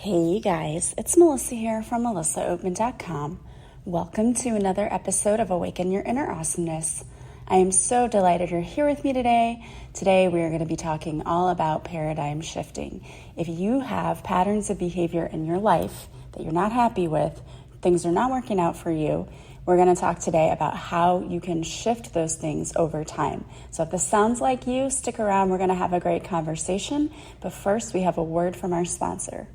Hey guys, it's Melissa here from melissaoatman.com. Welcome to another episode of Awaken Your Inner Awesomeness. I am so delighted you're here with me today. Today we are going to be talking all about paradigm shifting. If you have patterns of behavior in your life that you're not happy with, things are not working out for you, we're going to talk today about how you can shift those things over time. So if this sounds like you, stick around. We're going to have a great conversation. But first, we have a word from our sponsor.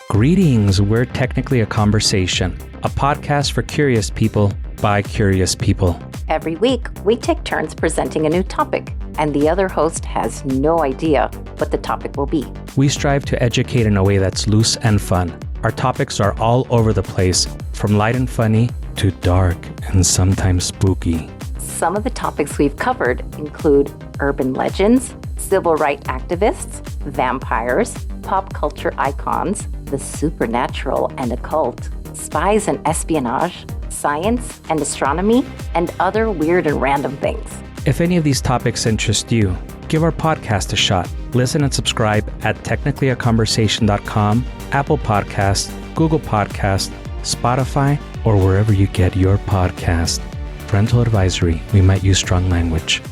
Greetings, we're Technically a Conversation, a podcast for curious people by curious people. Every week, we take turns presenting a new topic, and the other host has no idea what the topic will be. We strive to educate in a way that's loose and fun. Our topics are all over the place, from light and funny to dark and sometimes spooky. Some of the topics we've covered include urban legends, civil rights activists, vampires, pop culture icons, the supernatural and occult, spies and espionage, science and astronomy, and other weird and random things. If any of these topics interest you, give our podcast a shot. Listen and subscribe at technicallyaconversation.com, Apple Podcasts, Google Podcasts, Spotify, or wherever you get your podcast. Parental advisory, we might use strong language.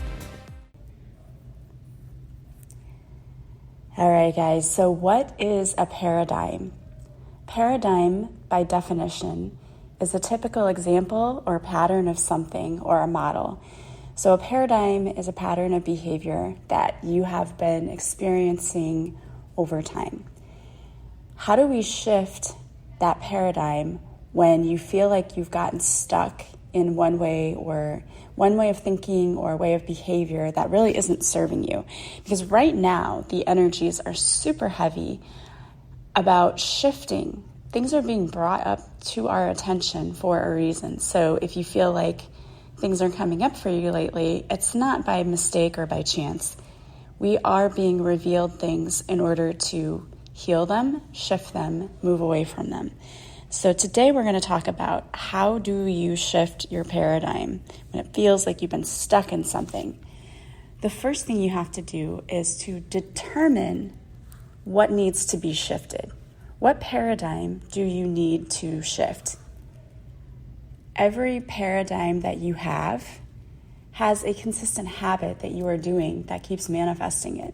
All right, guys, so what is a paradigm? Paradigm, by definition, is a typical example or pattern of something or a model. So a paradigm is a pattern of behavior that you have been experiencing over time. How do we shift that paradigm when you feel like you've gotten stuck in one way of thinking or way of behavior that really isn't serving you? Because right now, the energies are super heavy about shifting. Things are being brought up to our attention for a reason. So if you feel like things are coming up for you lately, it's not by mistake or by chance. We are being revealed things in order to heal them, shift them, move away from them. So today we're going to talk about how do you shift your paradigm when it feels like you've been stuck in something. The first thing you have to do is to determine what needs to be shifted. What paradigm do you need to shift? Every paradigm that you have has a consistent habit that you are doing that keeps manifesting it.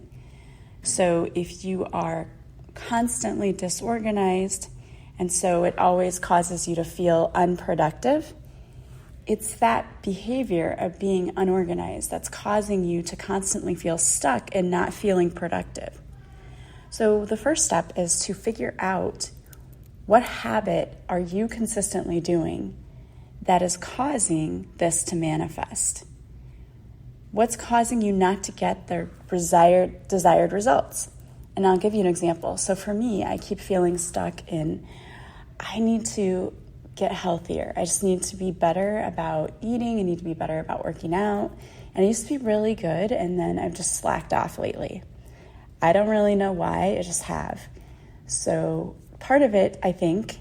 So if you are constantly disorganized, and so it always causes you to feel unproductive, it's that behavior of being unorganized that's causing you to constantly feel stuck and not feeling productive. So the first step is to figure out what habit are you consistently doing that is causing this to manifest. What's causing you not to get the desired results? And I'll give you an example. So for me, I keep feeling stuck in, I need to get healthier. I just need to be better about eating. I need to be better about working out. And I used to be really good, and then I've just slacked off lately. I don't really know why, I just have. So part of it, I think,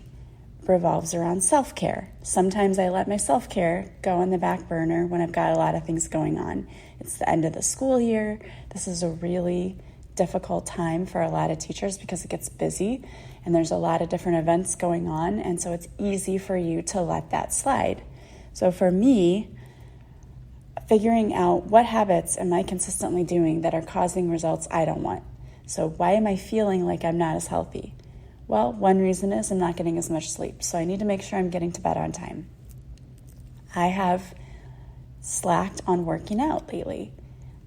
revolves around self-care. Sometimes I let my self-care go on the back burner when I've got a lot of things going on. It's the end of the school year. This is a really difficult time for a lot of teachers because it gets busy and there's a lot of different events going on, and so it's easy for you to let that slide. So for me, figuring out what habits am I consistently doing that are causing results I don't want. So why am I feeling like I'm not as healthy? Well, one reason is I'm not getting as much sleep, so I need to make sure I'm getting to bed on time. I have slacked on working out lately.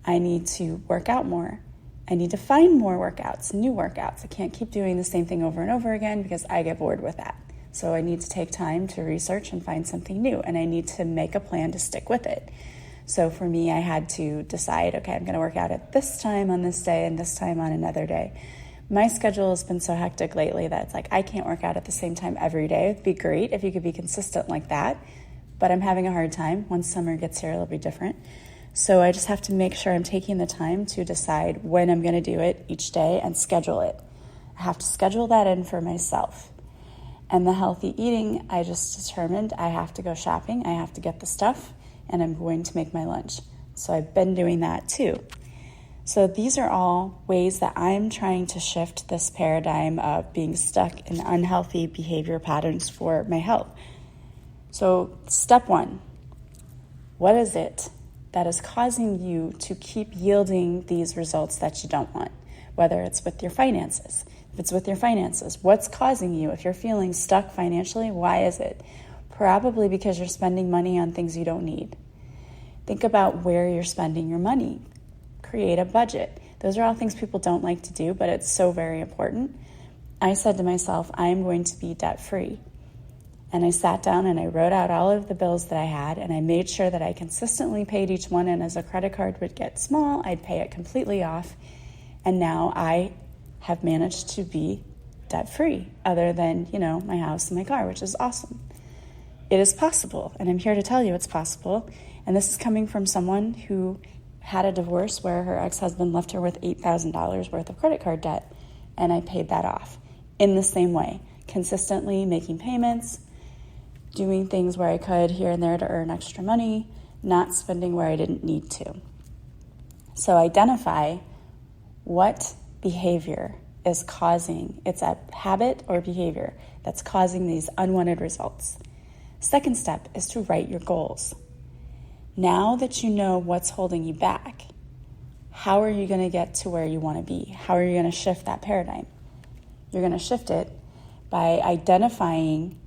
I need to work out more. I need to find more workouts, new workouts. I can't keep doing the same thing over and over again because I get bored with that. So I need to take time to research and find something new, and I need to make a plan to stick with it. So for me, I had to decide, okay, I'm going to work out at this time on this day and this time on another day. My schedule has been so hectic lately that it's like I can't work out at the same time every day. It'd be great if you could be consistent like that, but I'm having a hard time. Once summer gets here, it'll be different. So I just have to make sure I'm taking the time to decide when I'm going to do it each day and schedule it. I have to schedule that in for myself. And the healthy eating, I just determined I have to go shopping. I have to get the stuff, and I'm going to make my lunch. So I've been doing that too. So these are all ways that I'm trying to shift this paradigm of being stuck in unhealthy behavior patterns for my health. So step one, what is it that is causing you to keep yielding these results that you don't want? Whether it's with your finances. If it's with your finances, what's causing you? If you're feeling stuck financially, why is it? Probably because you're spending money on things you don't need. Think about where you're spending your money. Create a budget. Those are all things people don't like to do, but it's so very important. I said to myself, I'm going to be debt-free. And I sat down and I wrote out all of the bills that I had, and I made sure that I consistently paid each one, and as a credit card would get small, I'd pay it completely off. And now I have managed to be debt-free, other than, my house and my car, which is awesome. It is possible, and I'm here to tell you it's possible. And this is coming from someone who had a divorce where her ex-husband left her with $8,000 worth of credit card debt, and I paid that off in the same way, consistently making payments, doing things where I could here and there to earn extra money, not spending where I didn't need to. So identify what behavior is causing, it's a habit or behavior that's causing these unwanted results. Second step is to write your goals. Now that you know what's holding you back, how are you going to get to where you want to be? How are you going to shift that paradigm? You're going to shift it by identifying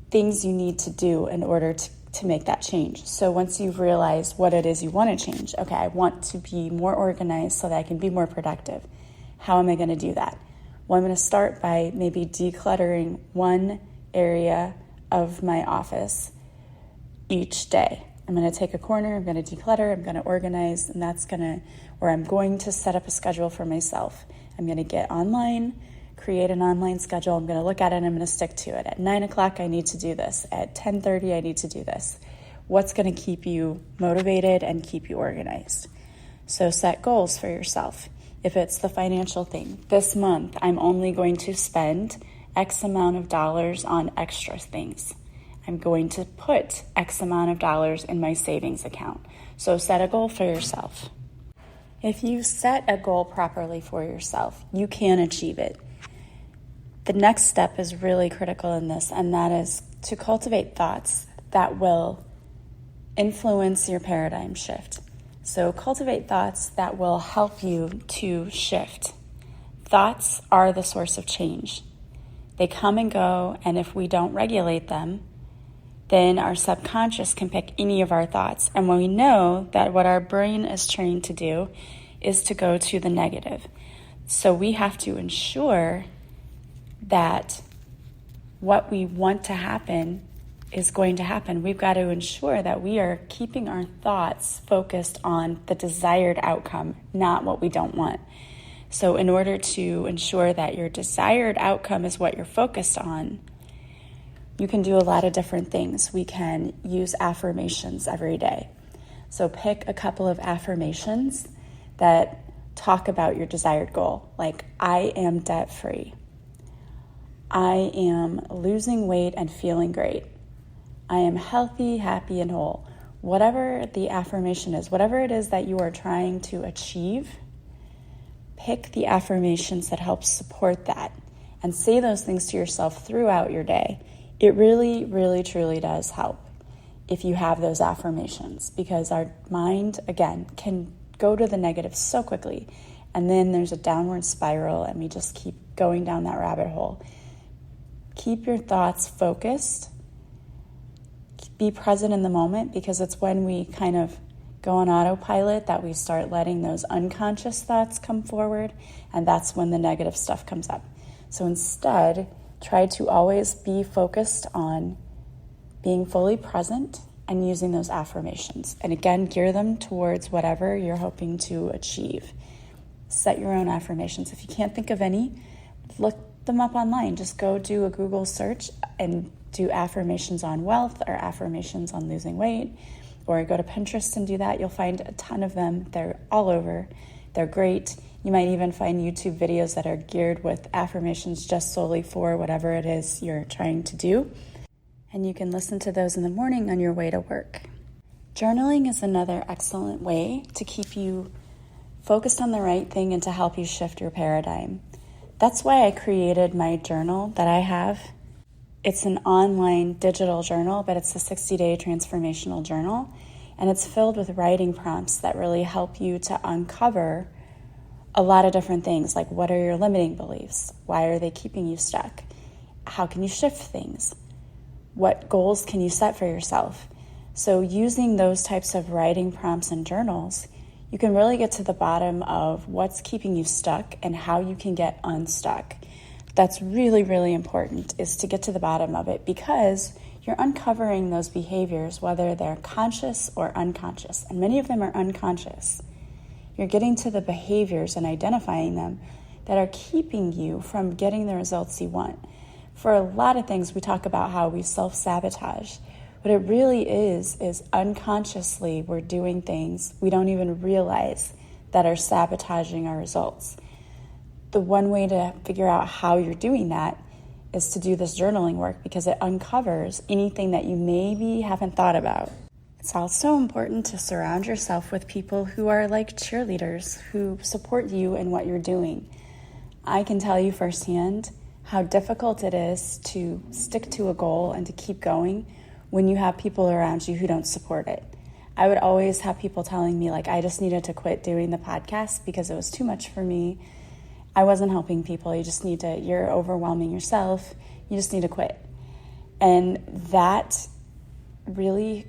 things you need to do in order to make that change. So once you've realized what it is you want to change, okay, I want to be more organized so that I can be more productive. How am I going to do that? Well, I'm going to start by maybe decluttering one area of my office each day. I'm going to take a corner, I'm going to declutter, I'm going to organize, and I'm going to set up a schedule for myself. I'm going to get online, create an online schedule. I'm going to look at it and I'm going to stick to it. At 9 o'clock, I need to do this. At 10:30, I need to do this. What's going to keep you motivated and keep you organized? So set goals for yourself. If it's the financial thing, this month, I'm only going to spend X amount of dollars on extra things. I'm going to put X amount of dollars in my savings account. So set a goal for yourself. If you set a goal properly for yourself, you can achieve it. The next step is really critical in this, and that is to cultivate thoughts that will influence your paradigm shift. So cultivate thoughts that will help you to shift. Thoughts are the source of change. They come and go, and if we don't regulate them, then our subconscious can pick any of our thoughts. And when we know that what our brain is trained to do is to go to the negative. So we have to ensure that what we want to happen is going to happen. We've got to ensure that we are keeping our thoughts focused on the desired outcome, not what we don't want. So in order to ensure that your desired outcome is what you're focused on, you can do a lot of different things. We can use affirmations every day. So pick a couple of affirmations that talk about your desired goal, like I am debt-free. I am losing weight and feeling great. I am healthy, happy, and whole. Whatever the affirmation is, whatever it is that you are trying to achieve, pick the affirmations that help support that and say those things to yourself throughout your day. It really, really, truly does help if you have those affirmations, because our mind, again, can go to the negative so quickly, and then there's a downward spiral and we just keep going down that rabbit hole. Keep your thoughts focused. Be present in the moment, because it's when we kind of go on autopilot that we start letting those unconscious thoughts come forward, and that's when the negative stuff comes up. So instead, try to always be focused on being fully present and using those affirmations. And again, gear them towards whatever you're hoping to achieve. Set your own affirmations. If you can't think of any, look them up online. Just go do a Google search and do affirmations on wealth or affirmations on losing weight, or go to Pinterest and do that. You'll find a ton of them. They're all over. They're great. You might even find YouTube videos that are geared with affirmations just solely for whatever it is you're trying to do. And you can listen to those in the morning on your way to work. Journaling is another excellent way to keep you focused on the right thing and to help you shift your paradigm. That's why I created my journal that I have. It's an online digital journal, but it's a 60-day transformational journal. And it's filled with writing prompts that really help you to uncover a lot of different things, like what are your limiting beliefs? Why are they keeping you stuck? How can you shift things? What goals can you set for yourself? So using those types of writing prompts and journals, you can really get to the bottom of what's keeping you stuck and how you can get unstuck. That's really, really important, is to get to the bottom of it, because you're uncovering those behaviors, whether they're conscious or unconscious, and many of them are unconscious. You're getting to the behaviors and identifying them that are keeping you from getting the results you want. For a lot of things, we talk about how we self-sabotage. What it really is unconsciously we're doing things we don't even realize that are sabotaging our results. The one way to figure out how you're doing that is to do this journaling work, because it uncovers anything that you maybe haven't thought about. It's also important to surround yourself with people who are like cheerleaders, who support you in what you're doing. I can tell you firsthand how difficult it is to stick to a goal and to keep going when you have people around you who don't support it. I would always have people telling me, like, I just needed to quit doing the podcast because it was too much for me. I wasn't helping people. You're overwhelming yourself. You just need to quit. And that really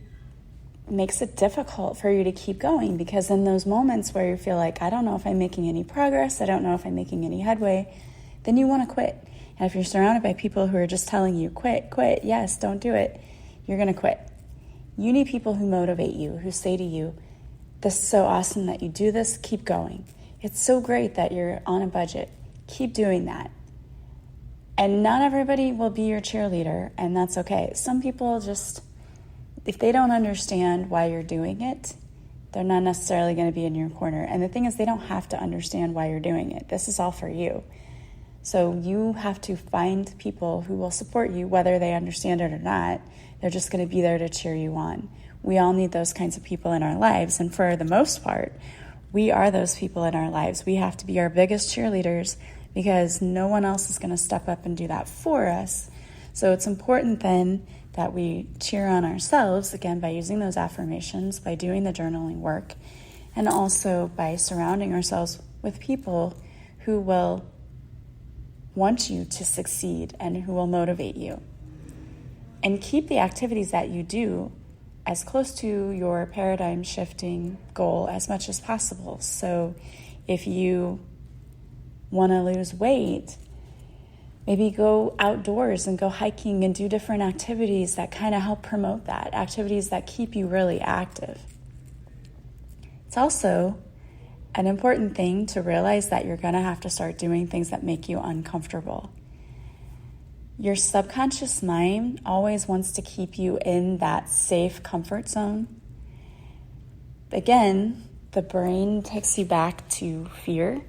makes it difficult for you to keep going, because in those moments where you feel like, I don't know if I'm making any progress, I don't know if I'm making any headway, then you want to quit. And if you're surrounded by people who are just telling you, quit, yes, don't do it, you're going to quit. You need people who motivate you, who say to you, this is so awesome that you do this, keep going. It's so great that you're on a budget. Keep doing that. And not everybody will be your cheerleader, and that's okay. Some people just, if they don't understand why you're doing it, they're not necessarily going to be in your corner. And the thing is, they don't have to understand why you're doing it. This is all for you. So you have to find people who will support you, whether they understand it or not. They're just going to be there to cheer you on. We all need those kinds of people in our lives, and for the most part, we are those people in our lives. We have to be our biggest cheerleaders, because no one else is going to step up and do that for us. So it's important then that we cheer on ourselves, again, by using those affirmations, by doing the journaling work, and also by surrounding ourselves with people who will want you to succeed and who will motivate you. And keep the activities that you do as close to your paradigm shifting goal as much as possible. So if you want to lose weight, maybe go outdoors and go hiking and do different activities that kind of help promote that, activities that keep you really active. It's also an important thing to realize that you're going to have to start doing things that make you uncomfortable. Your subconscious mind always wants to keep you in that safe comfort zone. Again, the brain takes you back to fear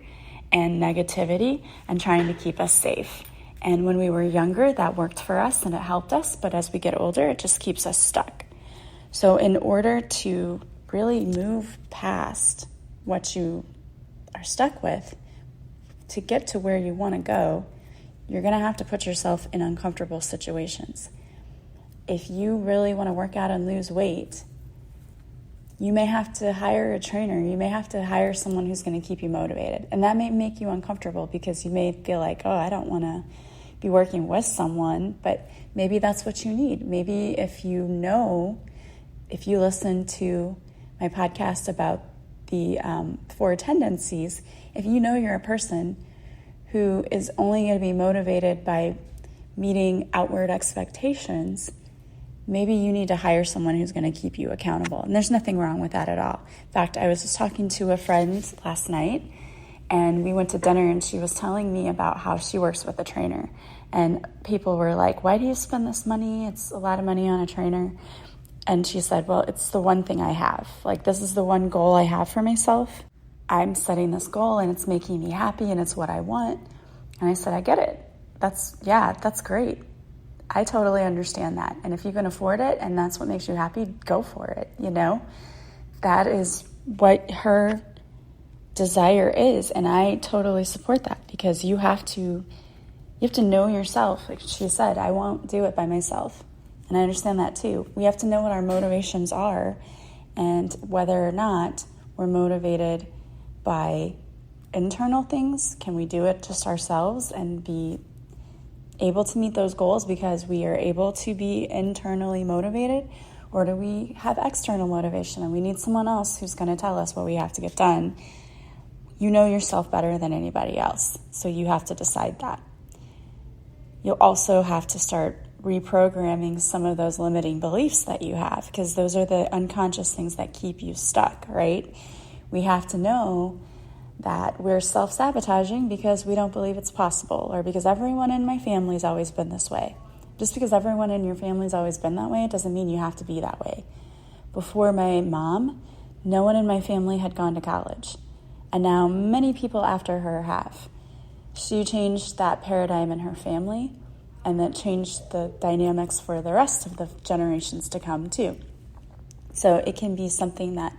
and negativity and trying to keep us safe. And when we were younger, that worked for us and it helped us, but as we get older, it just keeps us stuck. So in order to really move past what you are stuck with, to get to where you want to go, you're going to have to put yourself in uncomfortable situations. If you really want to work out and lose weight, you may have to hire a trainer. You may have to hire someone who's going to keep you motivated. And that may make you uncomfortable, because you may feel like, oh, I don't want to be working with someone, but maybe that's what you need. Maybe if you listen to my podcast about the 4 tendencies, if you know you're a person who is only going to be motivated by meeting outward expectations, maybe you need to hire someone who's going to keep you accountable. And there's nothing wrong with that at all. In fact, I was just talking to a friend last night, and we went to dinner, and she was telling me about how she works with a trainer. And people were like, why do you spend this money? It's a lot of money on a trainer. And she said, well, it's the one thing I have. Like, this is the one goal I have for myself. I'm setting this goal, and it's making me happy, and it's what I want. And I said, I get it. That's great. I totally understand that. And if you can afford it and that's what makes you happy, go for it, That is what her desire is. And I totally support that, because you have to know yourself. Like she said, I won't do it by myself. And I understand that too. We have to know what our motivations are and whether or not we're motivated by internal things. Can we do it just ourselves and be able to meet those goals because we are able to be internally motivated? Or do we have external motivation and we need someone else who's going to tell us what we have to get done? You know yourself better than anybody else, so you have to decide that. You'll also have to start reprogramming some of those limiting beliefs that you have, because those are the unconscious things that keep you stuck, right? We have to know that we're self-sabotaging because we don't believe it's possible, or because everyone in my family's always been this way. Just because everyone in your family's always been that way, it doesn't mean you have to be that way. Before my mom, no one in my family had gone to college, and now many people after her have. She changed that paradigm in her family, and that changed the dynamics for the rest of the generations to come too. So it can be something that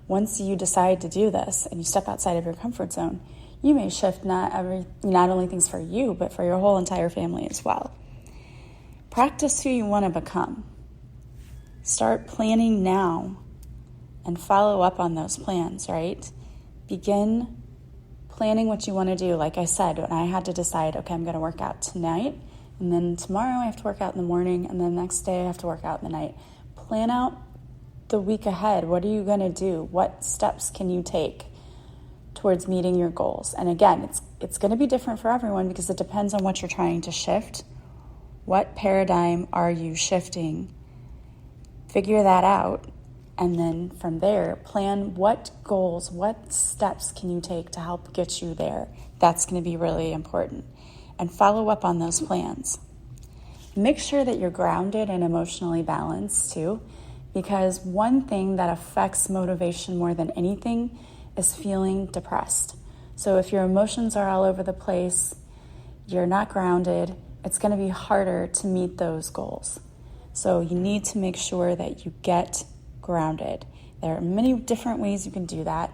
once you decide to do this and you step outside of your comfort zone, you may shift not only things for you, but for your whole entire family as well. Practice who you want to become. Start planning now and follow up on those plans, right? Begin planning what you want to do. Like I said, when I had to decide, okay, I'm going to work out tonight, and then tomorrow I have to work out in the morning, and then the next day I have to work out in the night. Plan out the week ahead. What are you going to do? What steps can you take towards meeting your goals? And again, it's going to be different for everyone because it depends on what you're trying to shift. What paradigm are you shifting? Figure that out. And then from there, plan what goals, what steps can you take to help get you there. That's going to be really important. And follow up on those plans. Make sure that you're grounded and emotionally balanced too, because one thing that affects motivation more than anything is feeling depressed. So if your emotions are all over the place, you're not grounded, it's going to be harder to meet those goals. So you need to make sure that you get grounded. There are many different ways you can do that.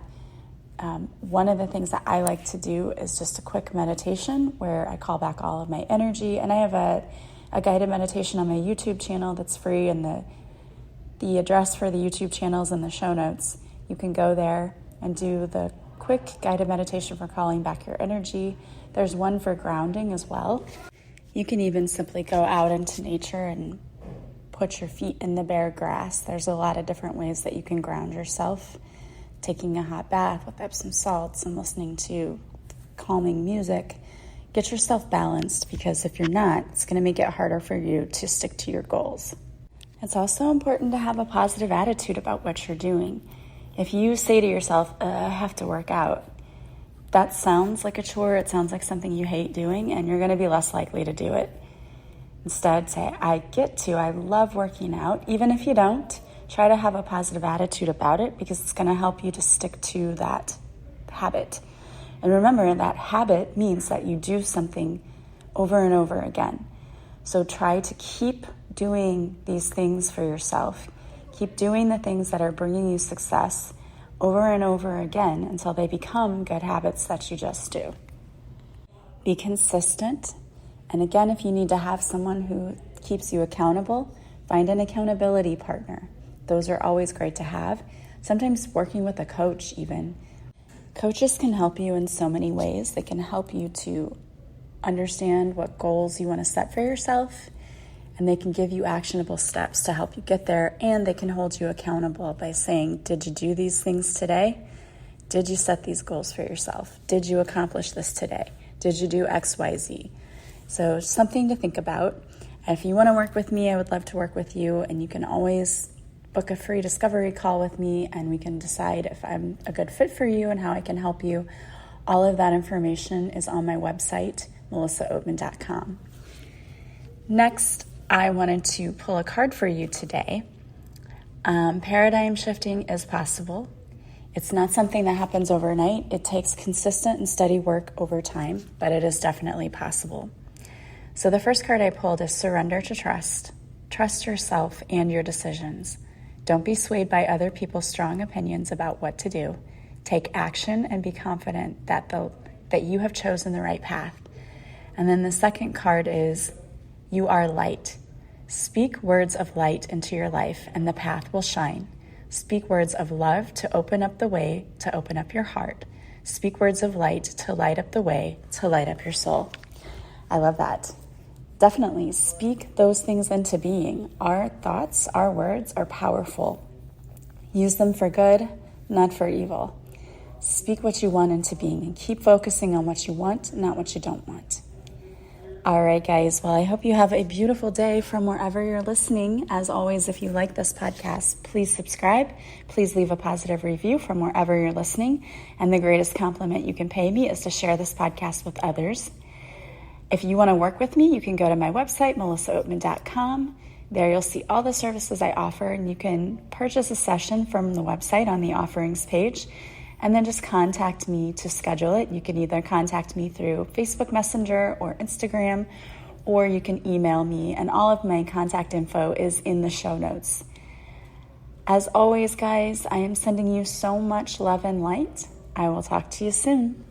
One of the things that I like to do is just a quick meditation where I call back all of my energy. And I have a guided meditation on my YouTube channel that's free, and the address for the YouTube channel is in the show notes. You can go there and do the quick guided meditation for calling back your energy. There's one for grounding as well. You can even simply go out into nature and put your feet in the bare grass. There's a lot of different ways that you can ground yourself. Taking a hot bath with Epsom salts and listening to calming music. Get yourself balanced, because if you're not, it's going to make it harder for you to stick to your goals. It's also important to have a positive attitude about what you're doing. If you say to yourself, I have to work out, that sounds like a chore, it sounds like something you hate doing, and you're going to be less likely to do it. Instead, say, I love working out. Even if you don't, try to have a positive attitude about it, because it's going to help you to stick to that habit. And remember, that habit means that you do something over and over again. So try to keep doing these things for yourself. Keep doing the things that are bringing you success over and over again until they become good habits that you just do. Be consistent. And again, if you need to have someone who keeps you accountable, find an accountability partner. Those are always great to have. Sometimes working with a coach even. Coaches can help you in so many ways. They can help you to understand what goals you want to set for yourself, and they can give you actionable steps to help you get there, and they can hold you accountable by saying, did you do these things today? Did you set these goals for yourself? Did you accomplish this today? Did you do X, Y, Z? So something to think about. And if you want to work with me, I would love to work with you, and you can always book a free discovery call with me, and we can decide if I'm a good fit for you and how I can help you. All of that information is on my website, melissaoatman.com. Next, I wanted to pull a card for you today. Paradigm shifting is possible. It's not something that happens overnight. It takes consistent and steady work over time, but it is definitely possible. So the first card I pulled is surrender to trust. Trust yourself and your decisions. Don't be swayed by other people's strong opinions about what to do. Take action and be confident that you have chosen the right path. And then the second card is you are light. Speak words of light into your life and the path will shine. Speak words of love to open up the way, to open up your heart. Speak words of light to light up the way, to light up your soul. I love that. Definitely speak those things into being. Our thoughts, our words are powerful. Use them for good, not for evil. Speak what you want into being and keep focusing on what you want, not what you don't want. All right, guys. Well, I hope you have a beautiful day from wherever you're listening. As always, if you like this podcast, please subscribe. Please leave a positive review from wherever you're listening. And the greatest compliment you can pay me is to share this podcast with others. If you want to work with me, you can go to my website, melissaoatman.com. There you'll see all the services I offer, and you can purchase a session from the website on the offerings page. And then just contact me to schedule it. You can either contact me through Facebook Messenger or Instagram, or you can email me, and all of my contact info is in the show notes. As always, guys, I am sending you so much love and light. I will talk to you soon.